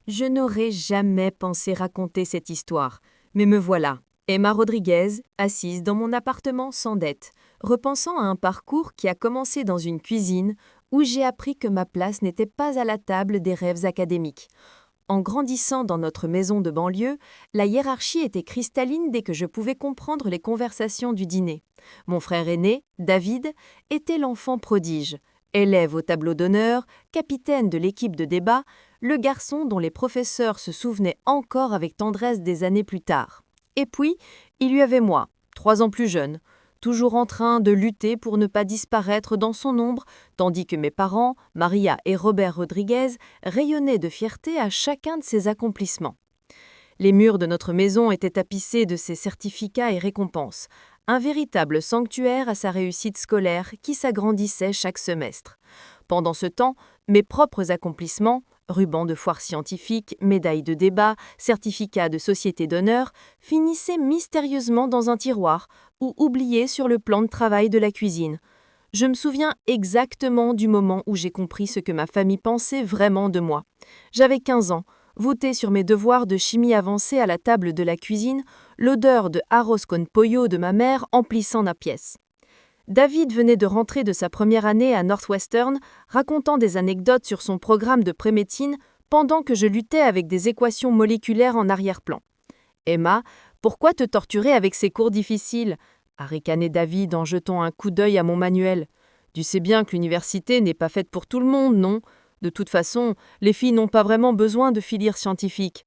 Je n'aurais jamais pensé raconter cette histoire, mais me voilà, Emma Rodriguez, assise dans mon appartement sans dette, repensant à un parcours qui a commencé dans une cuisine où j'ai appris que ma place n'était pas à la table des rêves académiques. En grandissant dans notre maison de banlieue, la hiérarchie était cristalline dès que je pouvais comprendre les conversations du dîner. Mon frère aîné, David, était l'enfant prodige, élève au tableau d'honneur, capitaine de l'équipe de débat, le garçon dont les professeurs se souvenaient encore avec tendresse des années plus tard. Et puis, il y avait moi, 3 ans plus jeune, toujours en train de lutter pour ne pas disparaître dans son ombre, tandis que mes parents, Maria et Robert Rodriguez, rayonnaient de fierté à chacun de ses accomplissements. Les murs de notre maison étaient tapissés de ses certificats et récompenses, un véritable sanctuaire à sa réussite scolaire qui s'agrandissait chaque semestre. Pendant ce temps, mes propres accomplissements, rubans de foire scientifique, médailles de débat, certificats de société d'honneur, finissaient mystérieusement dans un tiroir ou oubliés sur le plan de travail de la cuisine. Je me souviens exactement du moment où j'ai compris ce que ma famille pensait vraiment de moi. J'avais 15 ans, voûtée sur mes devoirs de chimie avancée à la table de la cuisine, l'odeur de arroz con pollo de ma mère emplissant ma pièce. David venait de rentrer de sa première année à Northwestern, racontant des anecdotes sur son programme de pré-médecine pendant que je luttais avec des équations moléculaires en arrière-plan. « Emma, pourquoi te torturer avec ces cours difficiles ?» a ricané David en jetant un coup d'œil à mon manuel. « Tu sais bien que l'université n'est pas faite pour tout le monde, non ? De toute façon, les filles n'ont pas vraiment besoin de filière scientifique. »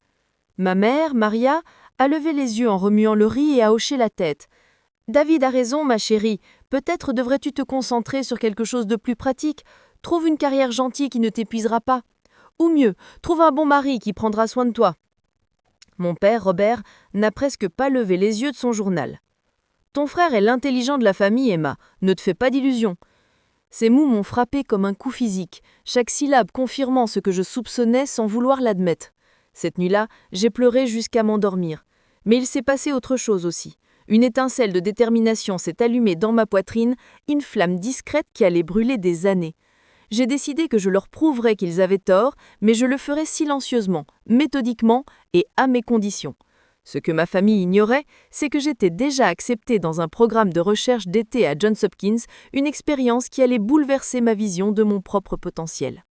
Ma mère, Maria, a levé les yeux en remuant le riz et a hoché la tête. « David a raison, ma chérie. Peut-être devrais-tu te concentrer sur quelque chose de plus pratique. Trouve une carrière gentille qui ne t'épuisera pas. Ou mieux, trouve un bon mari qui prendra soin de toi. » Mon père, Robert, n'a presque pas levé les yeux de son journal. « Ton frère est l'intelligent de la famille, Emma. Ne te fais pas d'illusions. » Ces mots m'ont frappé comme un coup physique, chaque syllabe confirmant ce que je soupçonnais sans vouloir l'admettre. Cette nuit-là, j'ai pleuré jusqu'à m'endormir. Mais il s'est passé autre chose aussi. Une étincelle de détermination s'est allumée dans ma poitrine, une flamme discrète qui allait brûler des années. J'ai décidé que je leur prouverais qu'ils avaient tort, mais je le ferais silencieusement, méthodiquement et à mes conditions. Ce que ma famille ignorait, c'est que j'étais déjà acceptée dans un programme de recherche d'été à Johns Hopkins, une expérience qui allait bouleverser ma vision de mon propre potentiel.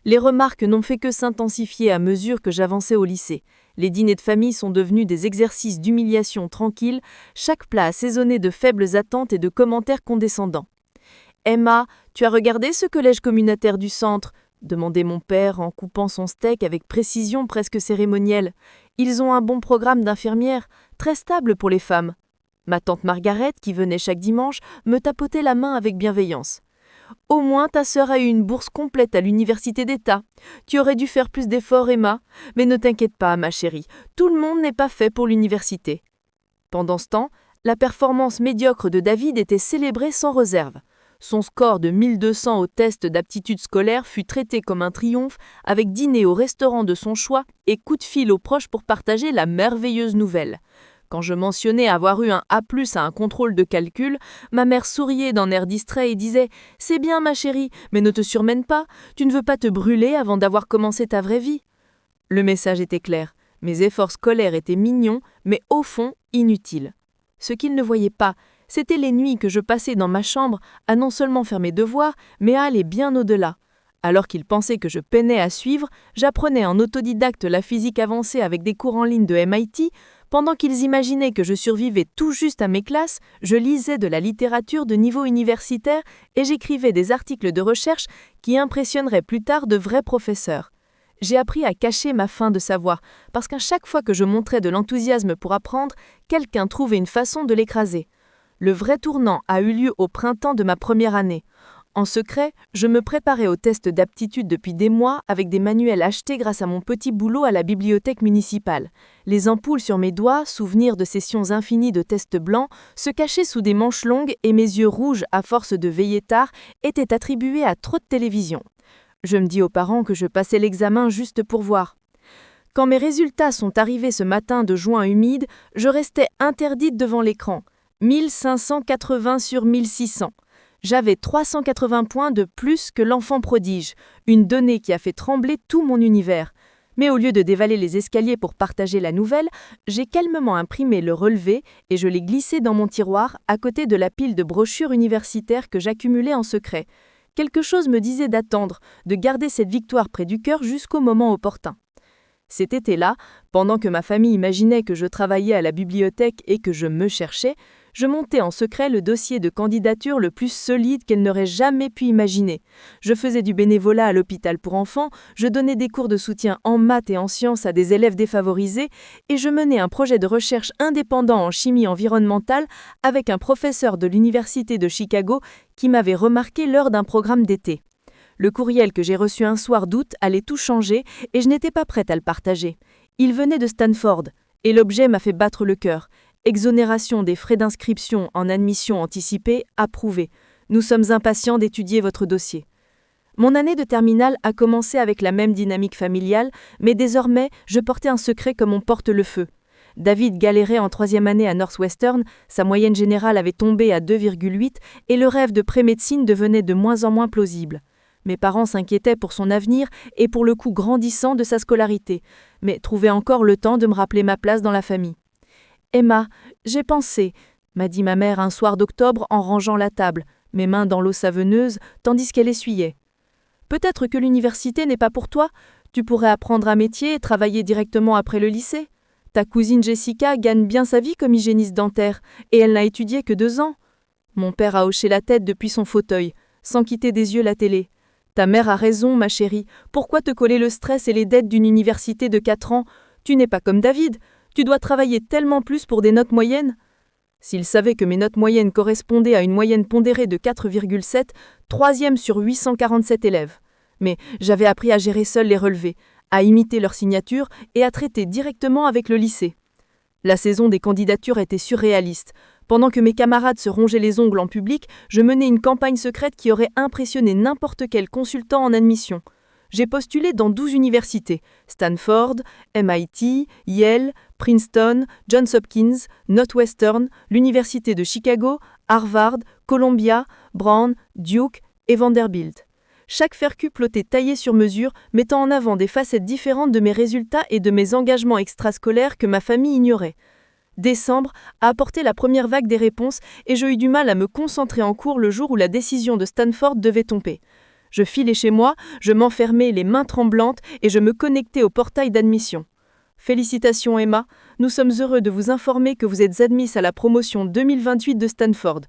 Les remarques n'ont fait que s'intensifier à mesure que j'avançais au lycée. Les dîners de famille sont devenus des exercices d'humiliation tranquille, chaque plat assaisonné de faibles attentes et de commentaires condescendants. « Emma, tu as regardé ce collège communautaire du centre ?» demandait mon père en coupant son steak avec précision presque cérémonielle. « Ils ont un bon programme d'infirmières, très stable pour les femmes. » Ma tante Margaret, qui venait chaque dimanche, me tapotait la main avec bienveillance. « Au moins ta sœur a eu une bourse complète à l'université d'État. Tu aurais dû faire plus d'efforts, Emma. Mais ne t'inquiète pas, ma chérie, tout le monde n'est pas fait pour l'université. » Pendant ce temps, la performance médiocre de David était célébrée sans réserve. Son score de 1200 au test d'aptitude scolaire fut traité comme un triomphe avec dîner au restaurant de son choix et coup de fil aux proches pour partager la merveilleuse nouvelle. Quand je mentionnais avoir eu un A+ à un contrôle de calcul, ma mère souriait d'un air distrait et disait « C'est bien ma chérie, mais ne te surmène pas, tu ne veux pas te brûler avant d'avoir commencé ta vraie vie. » Le message était clair, mes efforts scolaires étaient mignons, mais au fond inutiles. Ce qu'ils ne voyaient pas, c'était les nuits que je passais dans ma chambre à non seulement faire mes devoirs, mais à aller bien au-delà. Alors qu'ils pensaient que je peinais à suivre, j'apprenais en autodidacte la physique avancée avec des cours en ligne de MIT. Pendant qu'ils imaginaient que je survivais tout juste à mes classes, je lisais de la littérature de niveau universitaire et j'écrivais des articles de recherche qui impressionneraient plus tard de vrais professeurs. J'ai appris à cacher ma faim de savoir, parce qu'à chaque fois que je montrais de l'enthousiasme pour apprendre, quelqu'un trouvait une façon de l'écraser. Le vrai tournant a eu lieu au printemps de ma première année. En secret, je me préparais aux tests d'aptitude depuis des mois avec des manuels achetés grâce à mon petit boulot à la bibliothèque municipale. Les ampoules sur mes doigts, souvenirs de sessions infinies de tests blancs, se cachaient sous des manches longues et mes yeux rouges à force de veiller tard étaient attribués à trop de télévision. Je me dis aux parents que je passais l'examen juste pour voir. Quand mes résultats sont arrivés ce matin de juin humide, je restais interdite devant l'écran. 1580 sur 1600. J'avais 380 points de plus que l'enfant prodige, une donnée qui a fait trembler tout mon univers. Mais au lieu de dévaler les escaliers pour partager la nouvelle, j'ai calmement imprimé le relevé et je l'ai glissé dans mon tiroir à côté de la pile de brochures universitaires que j'accumulais en secret. Quelque chose me disait d'attendre, de garder cette victoire près du cœur jusqu'au moment opportun. Cet été-là, pendant que ma famille imaginait que je travaillais à la bibliothèque et que je me cherchais, je montais en secret le dossier de candidature le plus solide qu'elle n'aurait jamais pu imaginer. Je faisais du bénévolat à l'hôpital pour enfants, je donnais des cours de soutien en maths et en sciences à des élèves défavorisés, et je menais un projet de recherche indépendant en chimie environnementale avec un professeur de l'Université de Chicago qui m'avait remarqué lors d'un programme d'été. Le courriel que j'ai reçu un soir d'août allait tout changer et je n'étais pas prête à le partager. Il venait de Stanford, et l'objet m'a fait battre le cœur. Exonération des frais d'inscription en admission anticipée approuvée. Nous sommes impatients d'étudier votre dossier. Mon année de terminale a commencé avec la même dynamique familiale, mais désormais, je portais un secret comme on porte le feu. David galérait en 3e année à Northwestern, sa moyenne générale avait tombé à 2,8 et le rêve de pré-médecine devenait de moins en moins plausible. Mes parents s'inquiétaient pour son avenir et pour le coût grandissant de sa scolarité, mais trouvaient encore le temps de me rappeler ma place dans la famille. « Emma, j'ai pensé », m'a dit ma mère un soir d'octobre en rangeant la table, mes mains dans l'eau savonneuse, tandis qu'elle essuyait. « Peut-être que l'université n'est pas pour toi. Tu pourrais apprendre un métier et travailler directement après le lycée. Ta cousine Jessica gagne bien sa vie comme hygiéniste dentaire, et elle n'a étudié que 2 ans. » Mon père a hoché la tête depuis son fauteuil, sans quitter des yeux la télé. « Ta mère a raison, ma chérie. Pourquoi te coller le stress et les dettes d'une université de 4 ans? Tu n'es pas comme David. Tu dois travailler tellement plus pour des notes moyennes. » S'il savait que mes notes moyennes correspondaient à une moyenne pondérée de 4,7, 3e sur 847 élèves. Mais j'avais appris à gérer seul les relevés, à imiter leurs signatures et à traiter directement avec le lycée. La saison des candidatures était surréaliste. Pendant que mes camarades se rongeaient les ongles en public, je menais une campagne secrète qui aurait impressionné n'importe quel consultant en admission. J'ai postulé dans 12 universités, Stanford, MIT, Yale, Princeton, Johns Hopkins, Northwestern, l'Université de Chicago, Harvard, Columbia, Brown, Duke et Vanderbilt. Chaque fercuple était taillé sur mesure, mettant en avant des facettes différentes de mes résultats et de mes engagements extrascolaires que ma famille ignorait. Décembre a apporté la première vague des réponses et j'ai eu du mal à me concentrer en cours le jour où la décision de Stanford devait tomber. Je filais chez moi, je m'enfermais les mains tremblantes et je me connectais au portail d'admission. Félicitations Emma, nous sommes heureux de vous informer que vous êtes admise à la promotion 2028 de Stanford.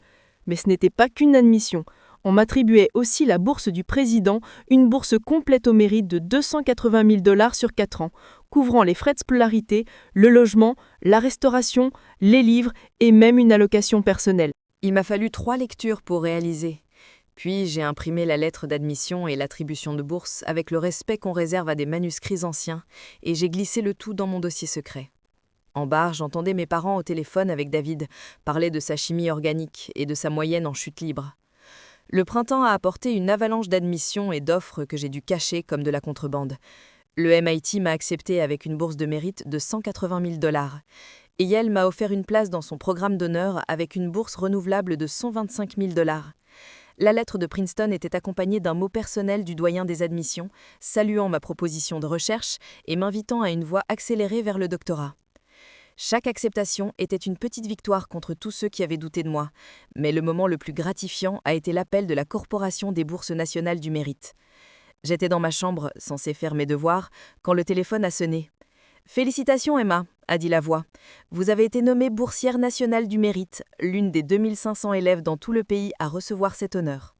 Mais ce n'était pas qu'une admission. On m'attribuait aussi la bourse du président, une bourse complète au mérite de $280 000 sur 4 ans, couvrant les frais de scolarité, le logement, la restauration, les livres et même une allocation personnelle. Il m'a fallu 3 lectures pour réaliser. Puis j'ai imprimé la lettre d'admission et l'attribution de bourse avec le respect qu'on réserve à des manuscrits anciens et j'ai glissé le tout dans mon dossier secret. En bar, j'entendais mes parents au téléphone avec David parler de sa chimie organique et de sa moyenne en chute libre. Le printemps a apporté une avalanche d'admissions et d'offres que j'ai dû cacher comme de la contrebande. Le MIT m'a accepté avec une bourse de mérite de $180 000. Et Yale m'a offert une place dans son programme d'honneur avec une bourse renouvelable de $125 000. La lettre de Princeton était accompagnée d'un mot personnel du doyen des admissions, saluant ma proposition de recherche et m'invitant à une voie accélérée vers le doctorat. Chaque acceptation était une petite victoire contre tous ceux qui avaient douté de moi, mais le moment le plus gratifiant a été l'appel de la Corporation des bourses nationales du mérite. J'étais dans ma chambre, censée faire mes devoirs, quand le téléphone a sonné. « Félicitations Emma », a dit la voix. « Vous avez été nommée boursière nationale du mérite, l'une des 2500 élèves dans tout le pays à recevoir cet honneur. »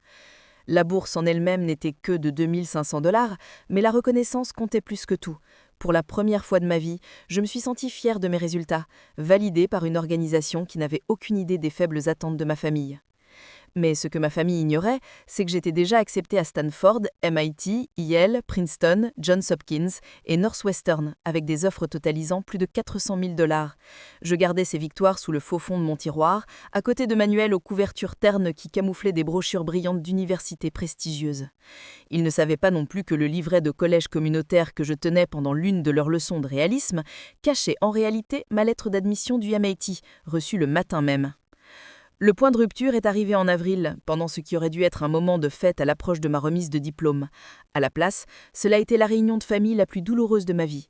La bourse en elle-même n'était que de $2500, mais la reconnaissance comptait plus que tout. Pour la première fois de ma vie, je me suis sentie fière de mes résultats, validée par une organisation qui n'avait aucune idée des faibles attentes de ma famille. Mais ce que ma famille ignorait, c'est que j'étais déjà acceptée à Stanford, MIT, Yale, Princeton, Johns Hopkins et Northwestern, avec des offres totalisant plus de $400 000. Je gardais ces victoires sous le faux fond de mon tiroir, à côté de manuels aux couvertures ternes qui camouflaient des brochures brillantes d'universités prestigieuses. Ils ne savaient pas non plus que le livret de collège communautaire que je tenais pendant l'une de leurs leçons de réalisme cachait en réalité ma lettre d'admission du MIT, reçue le matin même. Le point de rupture est arrivé en avril, pendant ce qui aurait dû être un moment de fête à l'approche de ma remise de diplôme. À la place, cela a été la réunion de famille la plus douloureuse de ma vie.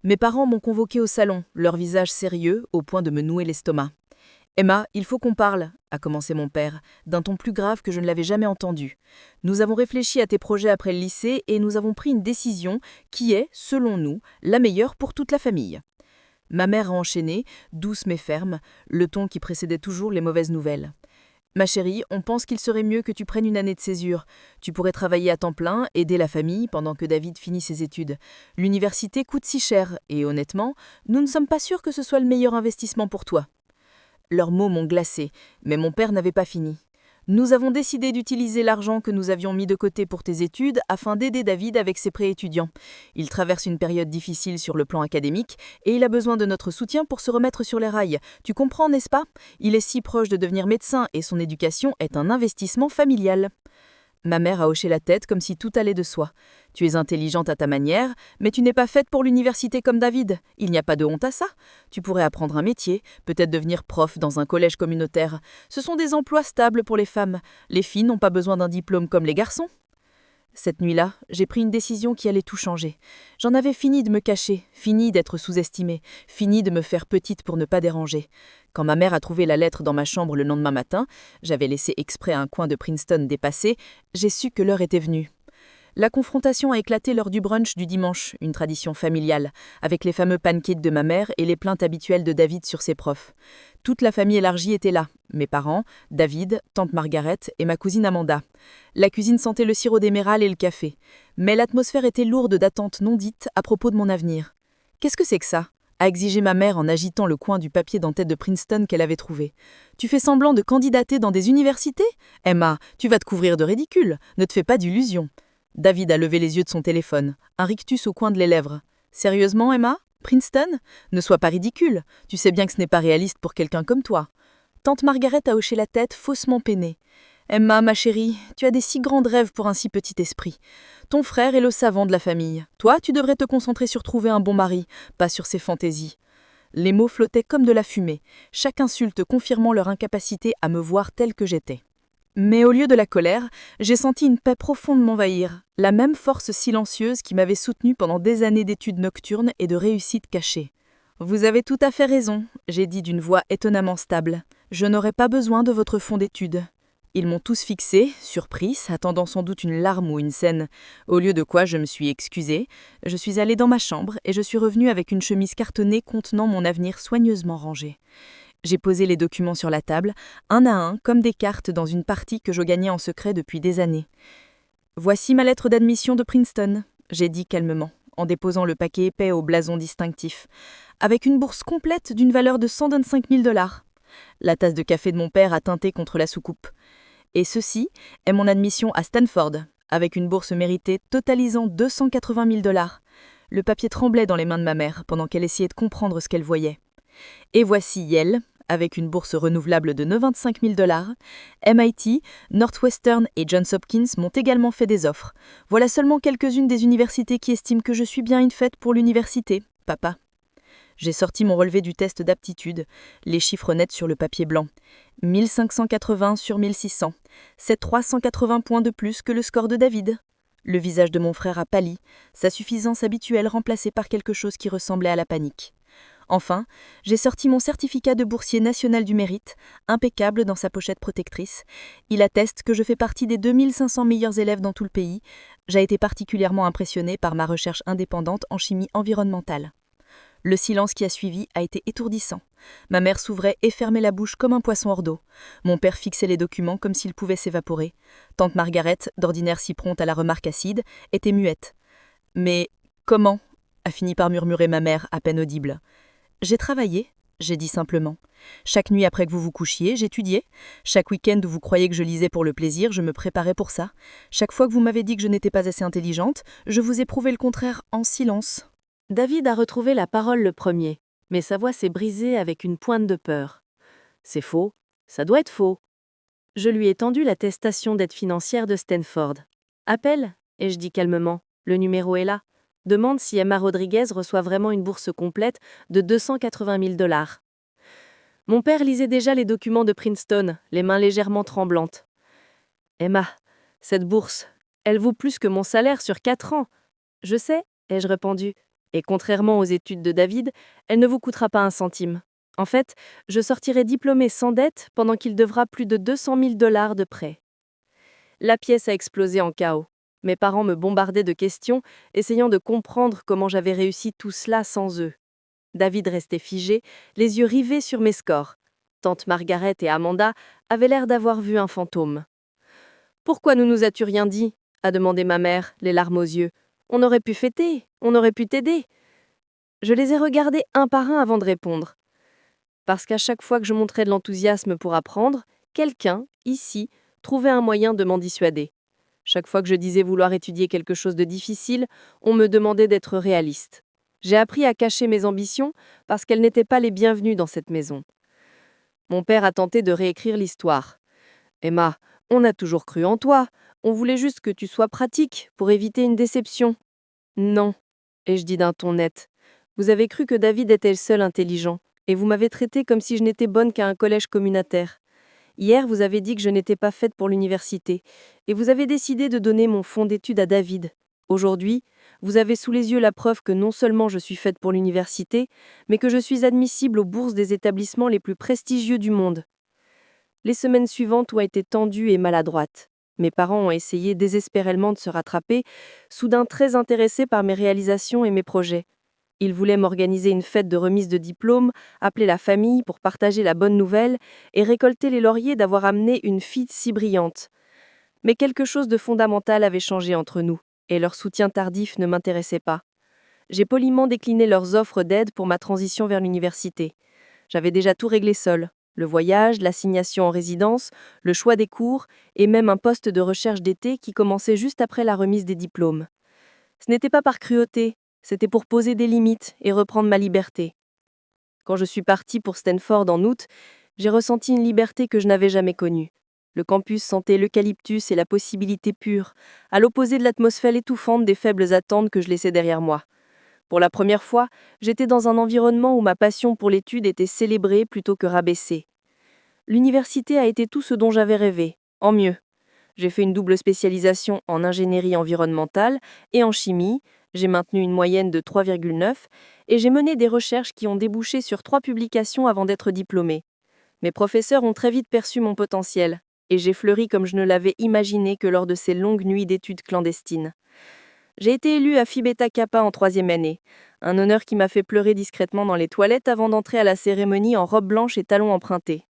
Mes parents m'ont convoqué au salon, leur visage sérieux, au point de me nouer l'estomac. Emma, il faut qu'on parle, a commencé mon père, d'un ton plus grave que je ne l'avais jamais entendu. Nous avons réfléchi à tes projets après le lycée et nous avons pris une décision qui est, selon nous, la meilleure pour toute la famille. Ma mère a enchaîné, douce mais ferme, le ton qui précédait toujours les mauvaises nouvelles. Ma chérie, on pense qu'il serait mieux que tu prennes une année de césure. Tu pourrais travailler à temps plein, aider la famille pendant que David finit ses études. L'université coûte si cher et honnêtement, nous ne sommes pas sûrs que ce soit le meilleur investissement pour toi. Leurs mots m'ont glacé, mais mon père n'avait pas fini. Nous avons décidé d'utiliser l'argent que nous avions mis de côté pour tes études afin d'aider David avec ses prêts étudiants. Il traverse une période difficile sur le plan académique et il a besoin de notre soutien pour se remettre sur les rails. Tu comprends, n'est-ce pas? Il est si proche de devenir médecin et son éducation est un investissement familial. Ma mère a hoché la tête comme si tout allait de soi. Tu es intelligente à ta manière, mais tu n'es pas faite pour l'université comme David. Il n'y a pas de honte à ça. Tu pourrais apprendre un métier, peut-être devenir prof dans un collège communautaire. Ce sont des emplois stables pour les femmes. Les filles n'ont pas besoin d'un diplôme comme les garçons. Cette nuit-là, j'ai pris une décision qui allait tout changer. J'en avais fini de me cacher, fini d'être sous-estimée, fini de me faire petite pour ne pas déranger. Quand ma mère a trouvé la lettre dans ma chambre le lendemain matin, j'avais laissé exprès un coin de Princeton dépassé, j'ai su que l'heure était venue. La confrontation a éclaté lors du brunch du dimanche, une tradition familiale, avec les fameux pancakes de ma mère et les plaintes habituelles de David sur ses profs. Toute la famille élargie était là, mes parents, David, tante Margaret et ma cousine Amanda. La cuisine sentait le sirop d'émeraude et le café, mais l'atmosphère était lourde d'attentes non dites à propos de mon avenir. « Qu'est-ce que c'est que ça ?» a exigé ma mère en agitant le coin du papier dentelle de Princeton qu'elle avait trouvé. « Tu fais semblant de candidater dans des universités? Emma, tu vas te couvrir de ridicule, ne te fais pas d'illusions. » David a levé les yeux de son téléphone, un rictus au coin de les lèvres. « Sérieusement, Emma? Princeton? Ne sois pas ridicule, tu sais bien que ce n'est pas réaliste pour quelqu'un comme toi. » Tante Margaret a hoché la tête, faussement peinée. « Emma, ma chérie, tu as des si grands rêves pour un si petit esprit. Ton frère est le savant de la famille. Toi, tu devrais te concentrer sur trouver un bon mari, pas sur ses fantaisies. » Les mots flottaient comme de la fumée, chaque insulte confirmant leur incapacité à me voir telle que j'étais. Mais au lieu de la colère, j'ai senti une paix profonde m'envahir, la même force silencieuse qui m'avait soutenue pendant des années d'études nocturnes et de réussites cachées. « Vous avez tout à fait raison, » j'ai dit d'une voix étonnamment stable. « Je n'aurai pas besoin de votre fonds d'études. » Ils m'ont tous fixée, surprise, attendant sans doute une larme ou une scène, au lieu de quoi je me suis excusée. Je suis allée dans ma chambre et je suis revenue avec une chemise cartonnée contenant mon avenir soigneusement rangé. J'ai posé les documents sur la table, un à un, comme des cartes dans une partie que je gagnais en secret depuis des années. « Voici ma lettre d'admission de Princeton », j'ai dit calmement, en déposant le paquet épais au blason distinctif, avec une bourse complète d'une valeur de 125 000 $. La tasse de café de mon père a teinté contre la soucoupe. Et ceci est mon admission à Stanford, avec une bourse méritée totalisant 280 000 $. Le papier tremblait dans les mains de ma mère pendant qu'elle essayait de comprendre ce qu'elle voyait. Et voici Yale, avec une bourse renouvelable de 95 000 $. MIT, Northwestern et Johns Hopkins m'ont également fait des offres. Voilà seulement quelques-unes des universités qui estiment que je suis bien une faite pour l'université, papa. J'ai sorti mon relevé du test d'aptitude, les chiffres nets sur le papier blanc. 1580 sur 1600. C'est 380 points de plus que le score de David. Le visage de mon frère a pâli, sa suffisance habituelle remplacée par quelque chose qui ressemblait à la panique. Enfin, j'ai sorti mon certificat de boursier national du mérite, impeccable dans sa pochette protectrice. Il atteste que je fais partie des 2500 meilleurs élèves dans tout le pays. J'ai été particulièrement impressionnée par ma recherche indépendante en chimie environnementale. Le silence qui a suivi a été étourdissant. Ma mère s'ouvrait et fermait la bouche comme un poisson hors d'eau. Mon père fixait les documents comme s'ils pouvaient s'évaporer. Tante Margaret, d'ordinaire si prompte à la remarque acide, était muette. « Mais comment ?» a fini par murmurer ma mère, à peine audible. « J'ai travaillé, » j'ai dit simplement. « Chaque nuit après que vous vous couchiez, j'étudiais. Chaque week-end où vous croyez que je lisais pour le plaisir, je me préparais pour ça. Chaque fois que vous m'avez dit que je n'étais pas assez intelligente, je vous ai prouvé le contraire en silence. » David a retrouvé la parole le premier, mais sa voix s'est brisée avec une pointe de peur. « C'est faux, ça doit être faux. » Je lui ai tendu l'attestation d'aide financière de Stanford. « Appelle, » ai-je dit calmement, « le numéro est là. Demande si Emma Rodriguez reçoit vraiment une bourse complète de 280 000 $. » Mon père lisait déjà les documents de Princeton, les mains légèrement tremblantes. Emma, cette bourse, elle vaut plus que mon salaire sur 4 ans. Je sais, ai-je répondu. Et contrairement aux études de David, elle ne vous coûtera pas un centime. En fait, je sortirai diplômé sans dette pendant qu'il devra plus de 200 000 $ de prêt. La pièce a explosé en chaos. Mes parents me bombardaient de questions, essayant de comprendre comment j'avais réussi tout cela sans eux. David restait figé, les yeux rivés sur mes scores. Tante Margaret et Amanda avaient l'air d'avoir vu un fantôme. « Pourquoi ne nous as-tu rien dit ?» a demandé ma mère, les larmes aux yeux. « On aurait pu fêter, on aurait pu t'aider. » Je les ai regardés un par un avant de répondre. Parce qu'à chaque fois que je montrais de l'enthousiasme pour apprendre, quelqu'un, ici, trouvait un moyen de m'en dissuader. Chaque fois que je disais vouloir étudier quelque chose de difficile, on me demandait d'être réaliste. J'ai appris à cacher mes ambitions parce qu'elles n'étaient pas les bienvenues dans cette maison. Mon père a tenté de réécrire l'histoire. « Emma, on a toujours cru en toi. On voulait juste que tu sois pratique pour éviter une déception. » « Non, ai-je dit d'un ton net. Vous avez cru que David était le seul intelligent, et vous m'avez traité comme si je n'étais bonne qu'à un collège communautaire. Hier, vous avez dit que je n'étais pas faite pour l'université, et vous avez décidé de donner mon fonds d'études à David. Aujourd'hui, vous avez sous les yeux la preuve que non seulement je suis faite pour l'université, mais que je suis admissible aux bourses des établissements les plus prestigieux du monde. » Les semaines suivantes ont été tendues et maladroites. Mes parents ont essayé désespérément de se rattraper, soudain très intéressés par mes réalisations et mes projets. Ils voulaient m'organiser une fête de remise de diplôme, appeler la famille pour partager la bonne nouvelle et récolter les lauriers d'avoir amené une fille si brillante. Mais quelque chose de fondamental avait changé entre nous, et leur soutien tardif ne m'intéressait pas. J'ai poliment décliné leurs offres d'aide pour ma transition vers l'université. J'avais déjà tout réglé seul. Le voyage, l'assignation en résidence, le choix des cours et même un poste de recherche d'été qui commençait juste après la remise des diplômes. Ce n'était pas par cruauté, c'était pour poser des limites et reprendre ma liberté. Quand je suis partie pour Stanford en août, j'ai ressenti une liberté que je n'avais jamais connue. Le campus sentait l'eucalyptus et la possibilité pure, à l'opposé de l'atmosphère étouffante des faibles attentes que je laissais derrière moi. Pour la première fois, j'étais dans un environnement où ma passion pour l'étude était célébrée plutôt que rabaissée. L'université a été tout ce dont j'avais rêvé, en mieux. J'ai fait une double spécialisation en ingénierie environnementale et en chimie, j'ai maintenu une moyenne de 3,9 et j'ai mené des recherches qui ont débouché sur 3 publications avant d'être diplômée. Mes professeurs ont très vite perçu mon potentiel et j'ai fleuri comme je ne l'avais imaginé que lors de ces longues nuits d'études clandestines. J'ai été élue à Phi Beta Kappa en 3e année, un honneur qui m'a fait pleurer discrètement dans les toilettes avant d'entrer à la cérémonie en robe blanche et talons empruntés.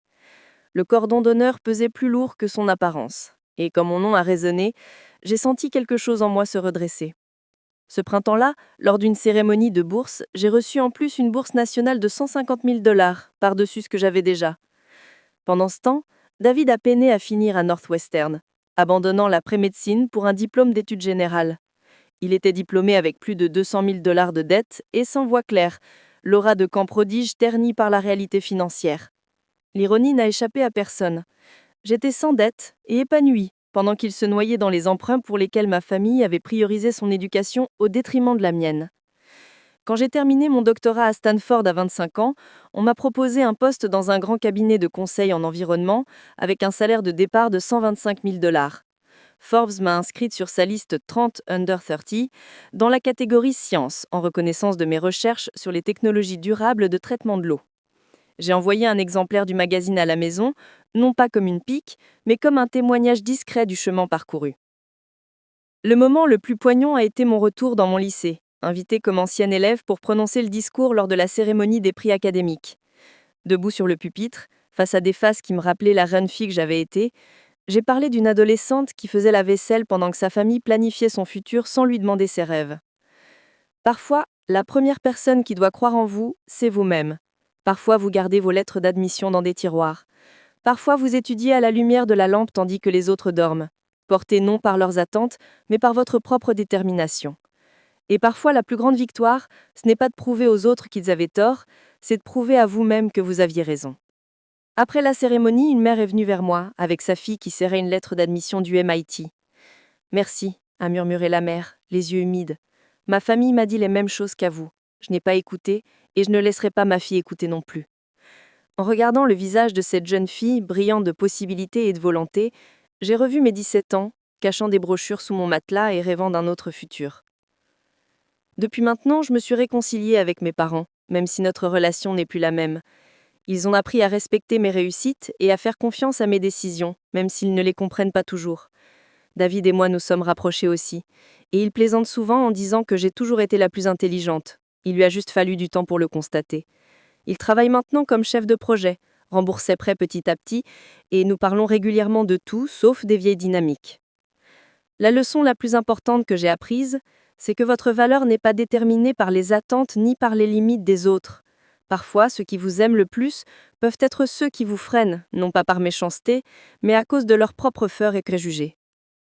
Le cordon d'honneur pesait plus lourd que son apparence, et comme mon nom a résonné, j'ai senti quelque chose en moi se redresser. Ce printemps-là, lors d'une cérémonie de bourse, j'ai reçu en plus une bourse nationale de 150 000 $ par-dessus ce que j'avais déjà. Pendant ce temps, David a peiné à finir à Northwestern, abandonnant la pré-médecine pour un diplôme d'études générales. Il était diplômé avec plus de 200 000 $ de dettes et sans voix claire, l'aura de camp prodige ternie par la réalité financière. L'ironie n'a échappé à personne. J'étais sans dette et épanouie, pendant qu'il se noyait dans les emprunts pour lesquels ma famille avait priorisé son éducation au détriment de la mienne. Quand j'ai terminé mon doctorat à Stanford à 25 ans, on m'a proposé un poste dans un grand cabinet de conseil en environnement avec un salaire de départ de 125 000 $. Forbes m'a inscrite sur sa liste 30 Under 30 dans la catégorie Sciences, en reconnaissance de mes recherches sur les technologies durables de traitement de l'eau. J'ai envoyé un exemplaire du magazine à la maison, non pas comme une pique, mais comme un témoignage discret du chemin parcouru. Le moment le plus poignant a été mon retour dans mon lycée, invité comme ancienne élève pour prononcer le discours lors de la cérémonie des prix académiques. Debout sur le pupitre, face à des faces qui me rappelaient la jeune fille que j'avais été, j'ai parlé d'une adolescente qui faisait la vaisselle pendant que sa famille planifiait son futur sans lui demander ses rêves. Parfois, la première personne qui doit croire en vous, c'est vous-même. Parfois, vous gardez vos lettres d'admission dans des tiroirs. Parfois, vous étudiez à la lumière de la lampe tandis que les autres dorment, portés non par leurs attentes, mais par votre propre détermination. Et parfois, la plus grande victoire, ce n'est pas de prouver aux autres qu'ils avaient tort, c'est de prouver à vous-même que vous aviez raison. Après la cérémonie, une mère est venue vers moi, avec sa fille qui serrait une lettre d'admission du MIT. « Merci », a murmuré la mère, les yeux humides. « Ma famille m'a dit les mêmes choses qu'à vous. Je n'ai pas écouté, et je ne laisserai pas ma fille écouter non plus. » En regardant le visage de cette jeune fille, brillant de possibilités et de volonté, j'ai revu mes 17 ans, cachant des brochures sous mon matelas et rêvant d'un autre futur. Depuis maintenant, je me suis réconciliée avec mes parents, même si notre relation n'est plus la même. Ils ont appris à respecter mes réussites et à faire confiance à mes décisions, même s'ils ne les comprennent pas toujours. David et moi nous sommes rapprochés aussi, et il plaisante souvent en disant que j'ai toujours été la plus intelligente. Il lui a juste fallu du temps pour le constater. Il travaille maintenant comme chef de projet, rembourse ses prêts petit à petit, et nous parlons régulièrement de tout, sauf des vieilles dynamiques. La leçon la plus importante que j'ai apprise, c'est que votre valeur n'est pas déterminée par les attentes ni par les limites des autres. Parfois, ceux qui vous aiment le plus peuvent être ceux qui vous freinent, non pas par méchanceté, mais à cause de leurs propres peurs et préjugés.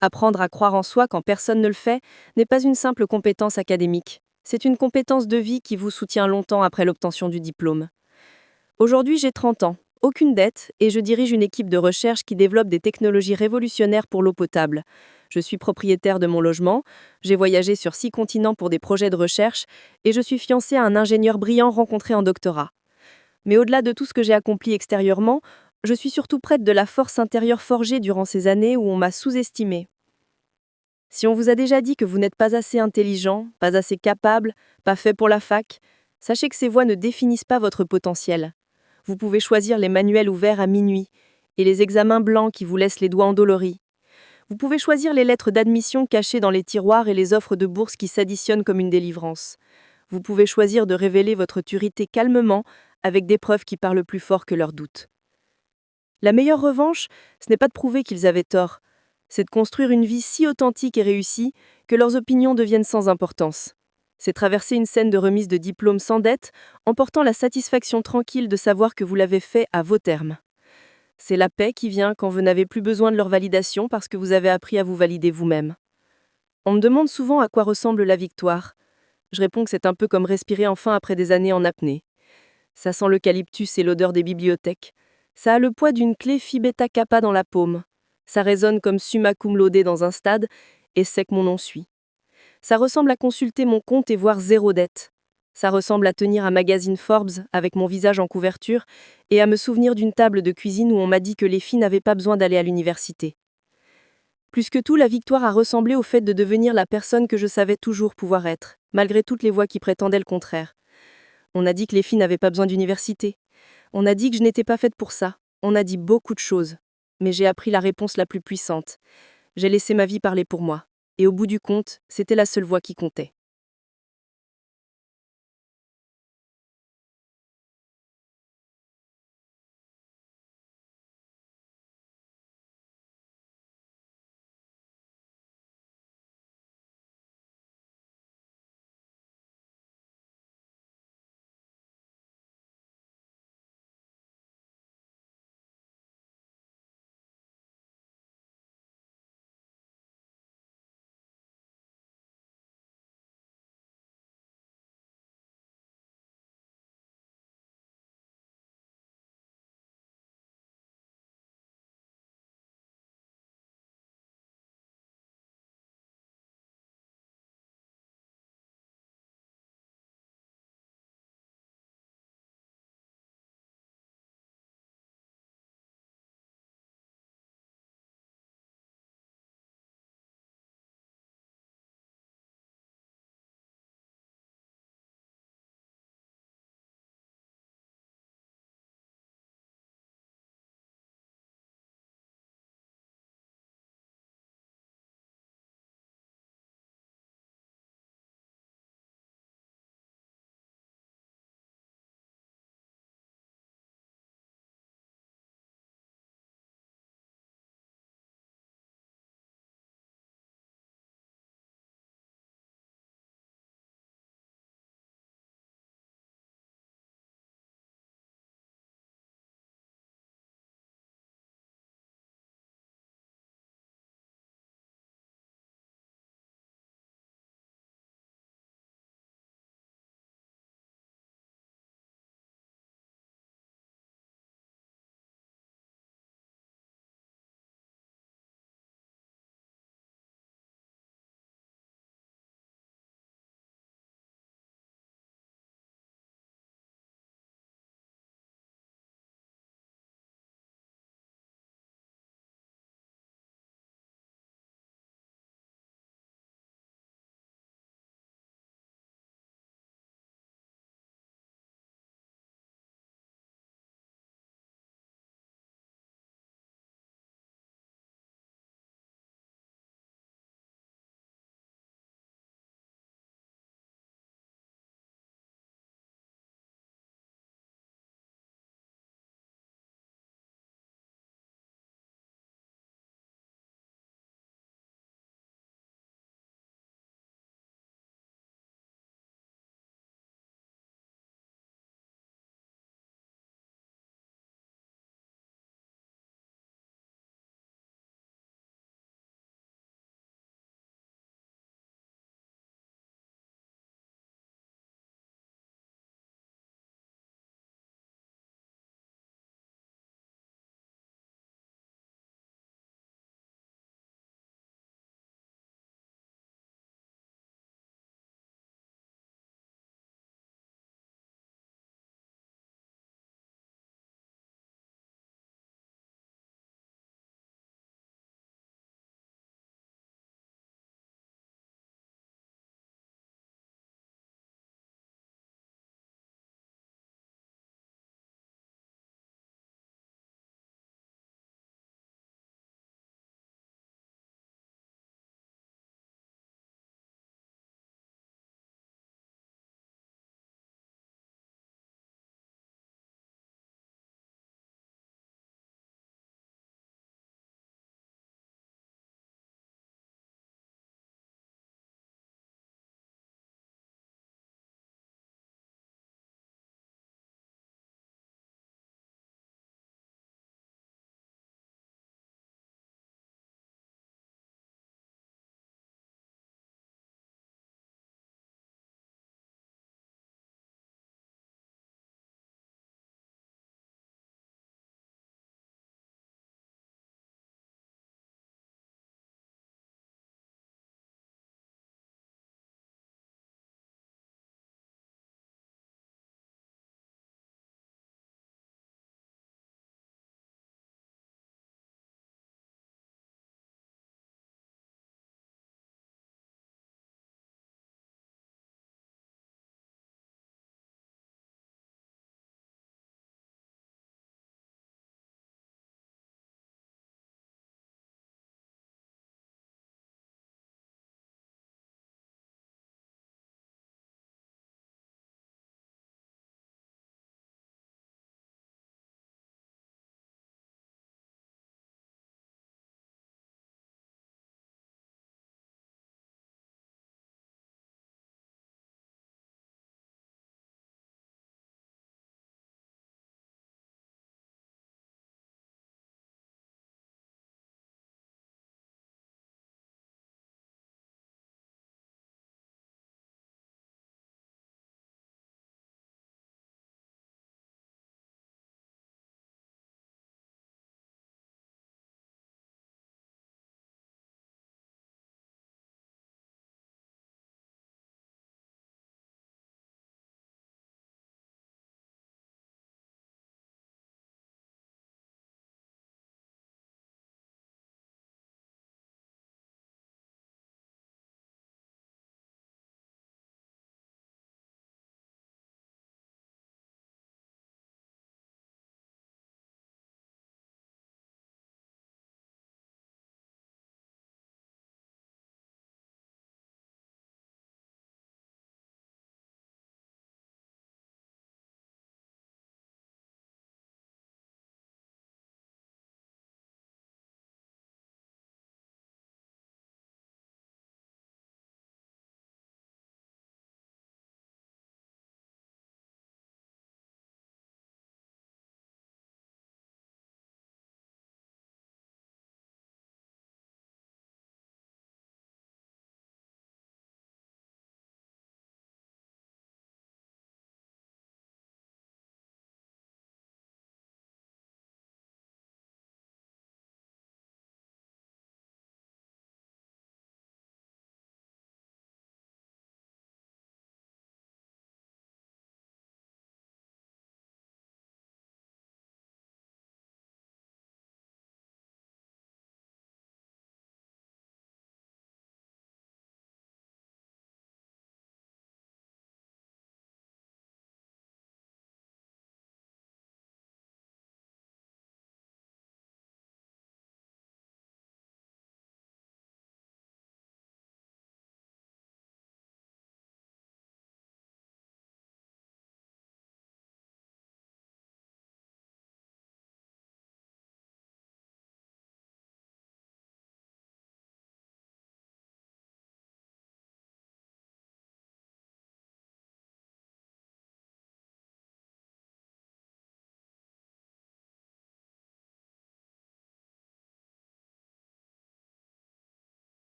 Apprendre à croire en soi quand personne ne le fait n'est pas une simple compétence académique. C'est une compétence de vie qui vous soutient longtemps après l'obtention du diplôme. Aujourd'hui, j'ai 30 ans, aucune dette, et je dirige une équipe de recherche qui développe des technologies révolutionnaires pour l'eau potable. Je suis propriétaire de mon logement, j'ai voyagé sur 6 continents pour des projets de recherche, et je suis fiancée à un ingénieur brillant rencontré en doctorat. Mais au-delà de tout ce que j'ai accompli extérieurement, je suis surtout prête de la force intérieure forgée durant ces années où on m'a sous-estimée. Si on vous a déjà dit que vous n'êtes pas assez intelligent, pas assez capable, pas fait pour la fac, sachez que ces voix ne définissent pas votre potentiel. Vous pouvez choisir les manuels ouverts à minuit et les examens blancs qui vous laissent les doigts endoloris. Vous pouvez choisir les lettres d'admission cachées dans les tiroirs et les offres de bourse qui s'additionnent comme une délivrance. Vous pouvez choisir de révéler votre autorité calmement avec des preuves qui parlent plus fort que leurs doutes. La meilleure revanche, ce n'est pas de prouver qu'ils avaient tort, c'est de construire une vie si authentique et réussie que leurs opinions deviennent sans importance. C'est traverser une scène de remise de diplôme sans dette, en portant la satisfaction tranquille de savoir que vous l'avez fait à vos termes. C'est la paix qui vient quand vous n'avez plus besoin de leur validation parce que vous avez appris à vous valider vous-même. On me demande souvent à quoi ressemble la victoire. Je réponds que c'est un peu comme respirer enfin après des années en apnée. Ça sent l'eucalyptus et l'odeur des bibliothèques. Ça a le poids d'une clé Phi Beta Kappa dans la paume. Ça résonne comme summa cum laude dans un stade, et c'est que mon nom suit. Ça ressemble à consulter mon compte et voir 0 dette. Ça ressemble à tenir un magazine Forbes avec mon visage en couverture et à me souvenir d'une table de cuisine où on m'a dit que les filles n'avaient pas besoin d'aller à l'université. Plus que tout, la victoire a ressemblé au fait de devenir la personne que je savais toujours pouvoir être, malgré toutes les voix qui prétendaient le contraire. On a dit que les filles n'avaient pas besoin d'université. On a dit que je n'étais pas faite pour ça. On a dit beaucoup de choses. Mais j'ai appris la réponse la plus puissante. J'ai laissé ma vie parler pour moi. Et au bout du compte, c'était la seule voix qui comptait.